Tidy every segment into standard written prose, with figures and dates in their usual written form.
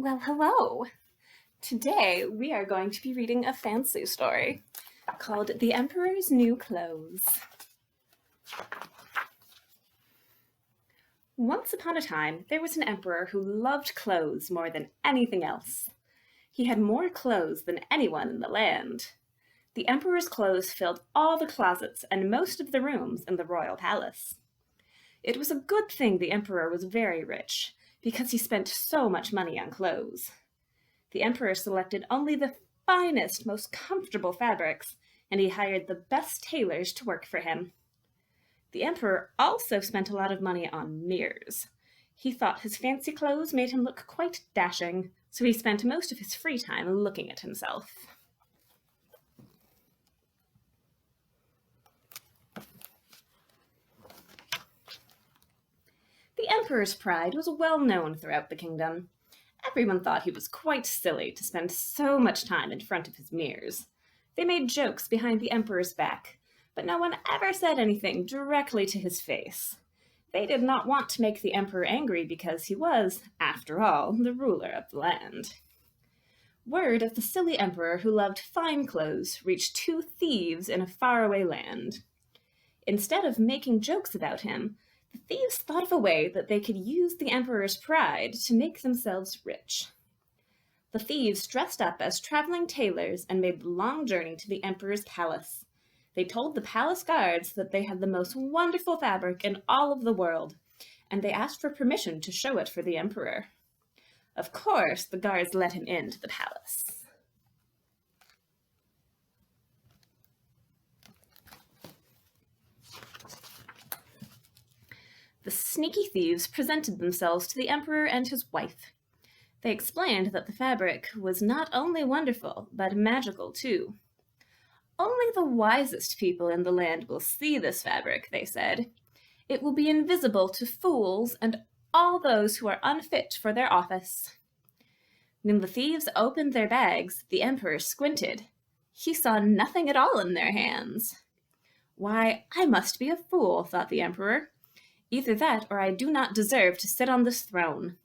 Well, hello. Today we are going to be reading a fancy story called The Emperor's New Clothes. Once upon a time, there was an emperor who loved clothes more than anything else. He had more clothes than anyone in the land. The emperor's clothes filled all the closets and most of the rooms in the royal palace. It was a good thing the emperor was very rich, because he spent so much money on clothes. The emperor selected only the finest, most comfortable fabrics, and he hired the best tailors to work for him. The emperor also spent a lot of money on mirrors. He thought his fancy clothes made him look quite dashing, so he spent most of his free time looking at himself. The emperor's pride was well known throughout the kingdom. Everyone thought he was quite silly to spend so much time in front of his mirrors. They made jokes behind the emperor's back, but no one ever said anything directly to his face. They did not want to make the emperor angry because he was, after all, the ruler of the land. Word of the silly emperor who loved fine clothes reached two thieves in a faraway land. Instead of making jokes about him, the thieves thought of a way that they could use the emperor's pride to make themselves rich. The thieves dressed up as traveling tailors and made the long journey to the emperor's palace. They told the palace guards that they had the most wonderful fabric in all of the world, and they asked for permission to show it for the emperor. Of course, the guards let him into the palace. The sneaky thieves presented themselves to the emperor and his wife. They explained that the fabric was not only wonderful, but magical too. Only the wisest people in the land will see this fabric, they said. It will be invisible to fools and all those who are unfit for their office. When the thieves opened their bags, the emperor squinted. He saw nothing at all in their hands. Why, I must be a fool, thought the emperor. Either that, or I do not deserve to sit on this throne.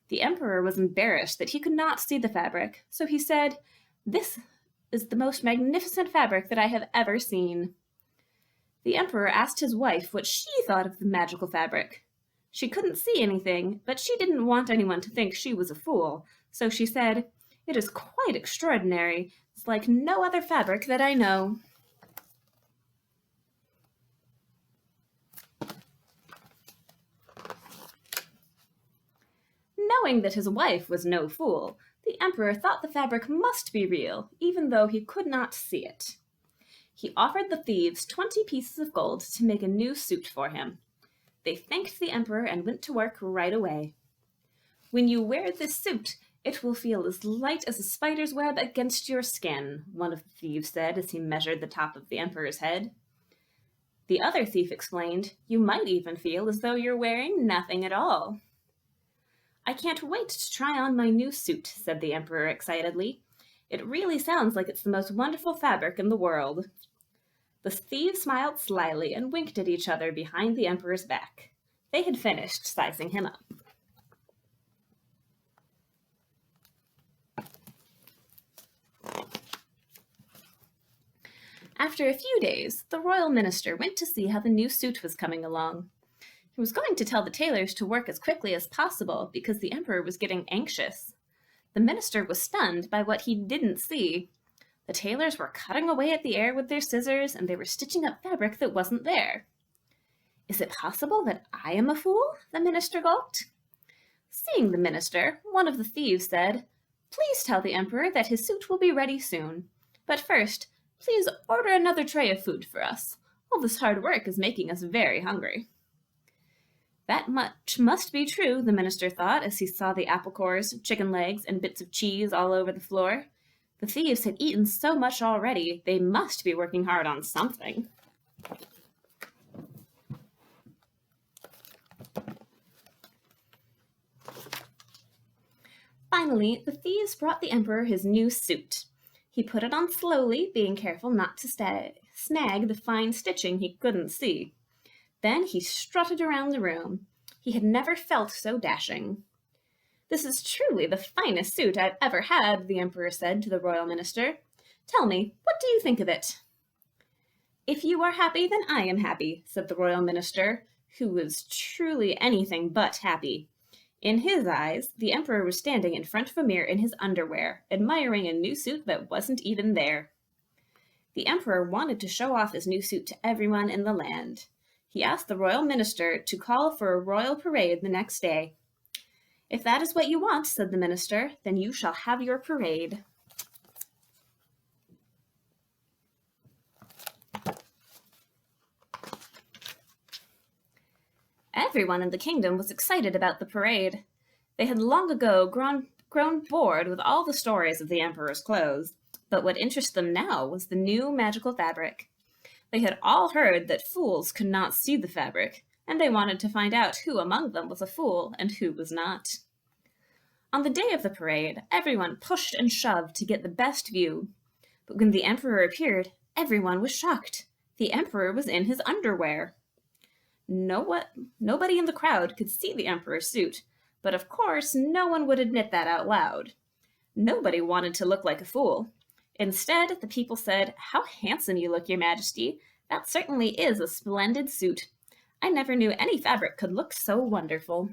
The emperor was embarrassed that he could not see the fabric, so he said, "This is the most magnificent fabric that I have ever seen." The emperor asked his wife what she thought of the magical fabric. She couldn't see anything, but she didn't want anyone to think she was a fool, so she said, "It is quite extraordinary. It's like no other fabric that I know." Knowing that his wife was no fool, the emperor thought the fabric must be real, even though he could not see it. He offered the thieves 20 pieces of gold to make a new suit for him. They thanked the emperor and went to work right away. "When you wear this suit, it will feel as light as a spider's web against your skin," one of the thieves said as he measured the top of the emperor's head. The other thief explained, "You might even feel as though you're wearing nothing at all." "I can't wait to try on my new suit," said the emperor excitedly. "It really sounds like it's the most wonderful fabric in the world." The thieves smiled slyly and winked at each other behind the emperor's back. They had finished sizing him up. After a few days, the royal minister went to see how the new suit was coming along. He was going to tell the tailors to work as quickly as possible because the emperor was getting anxious. The minister was stunned by what he didn't see. The tailors were cutting away at the air with their scissors, and they were stitching up fabric that wasn't there. "Is it possible that I am a fool?" the minister gulped. Seeing the minister, one of the thieves said, "Please tell the emperor that his suit will be ready soon. But first, please order another tray of food for us. All this hard work is making us very hungry." That much must be true, the minister thought as he saw the apple cores, chicken legs, and bits of cheese all over the floor. The thieves had eaten so much already, they must be working hard on something. Finally, the thieves brought the emperor his new suit. He put it on slowly, being careful not to snag the fine stitching he couldn't see. Then he strutted around the room. He had never felt so dashing. "This is truly the finest suit I've ever had," the emperor said to the royal minister. "Tell me, what do you think of it?" "If you are happy, then I am happy," said the royal minister, who was truly anything but happy. In his eyes, the emperor was standing in front of a mirror in his underwear, admiring a new suit that wasn't even there. The emperor wanted to show off his new suit to everyone in the land. He asked the royal minister to call for a royal parade the next day. "If that is what you want," said the minister, "then you shall have your parade." Everyone in the kingdom was excited about the parade. They had long ago grown bored with all the stories of the emperor's clothes, but what interested them now was the new magical fabric. They had all heard that fools could not see the fabric, and they wanted to find out who among them was a fool and who was not. On the day of the parade, everyone pushed and shoved to get the best view. But when the emperor appeared, everyone was shocked. The emperor was in his underwear. Nobody in the crowd could see the emperor's suit, but of course no one would admit that out loud. Nobody wanted to look like a fool. Instead, the people said, "How handsome you look, Your Majesty. That certainly is a splendid suit. I never knew any fabric could look so wonderful."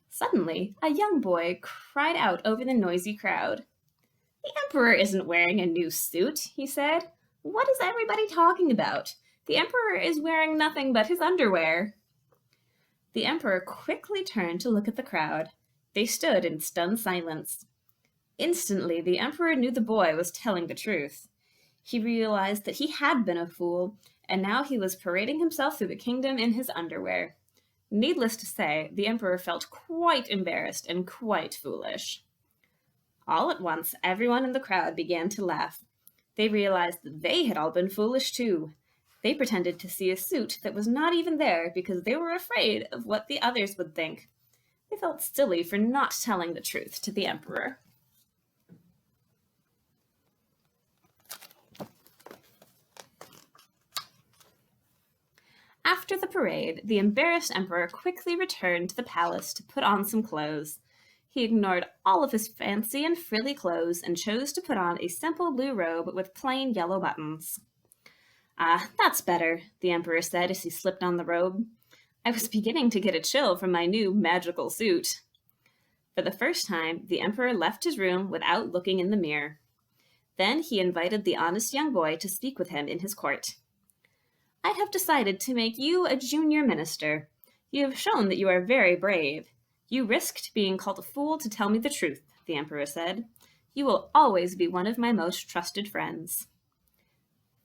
Suddenly, a young boy cried out over the noisy crowd. "The emperor isn't wearing a new suit," he said. "What is everybody talking about? The emperor is wearing nothing but his underwear." The emperor quickly turned to look at the crowd. They stood in stunned silence. Instantly, the emperor knew the boy was telling the truth. He realized that he had been a fool, and now he was parading himself through the kingdom in his underwear. Needless to say, the emperor felt quite embarrassed and quite foolish. All at once, everyone in the crowd began to laugh. They realized that they had all been foolish too. They pretended to see a suit that was not even there because they were afraid of what the others would think. They felt silly for not telling the truth to the emperor. After the parade, the embarrassed emperor quickly returned to the palace to put on some clothes. He ignored all of his fancy and frilly clothes and chose to put on a simple blue robe with plain yellow buttons. "Ah, that's better," the emperor said as he slipped on the robe. "I was beginning to get a chill from my new magical suit." For the first time, the emperor left his room without looking in the mirror. Then he invited the honest young boy to speak with him in his court. "I have decided to make you a junior minister. You have shown that you are very brave. You risked being called a fool to tell me the truth," the emperor said. "You will always be one of my most trusted friends."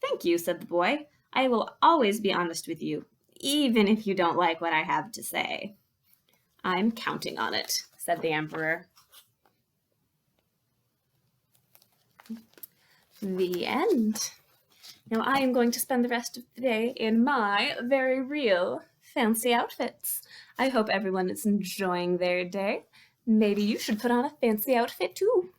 "Thank you," said the boy. "I will always be honest with you, even if you don't like what I have to say." "I'm counting on it," said the emperor. The end. Now I am going to spend the rest of the day in my very real fancy outfits. I hope everyone is enjoying their day. Maybe you should put on a fancy outfit too.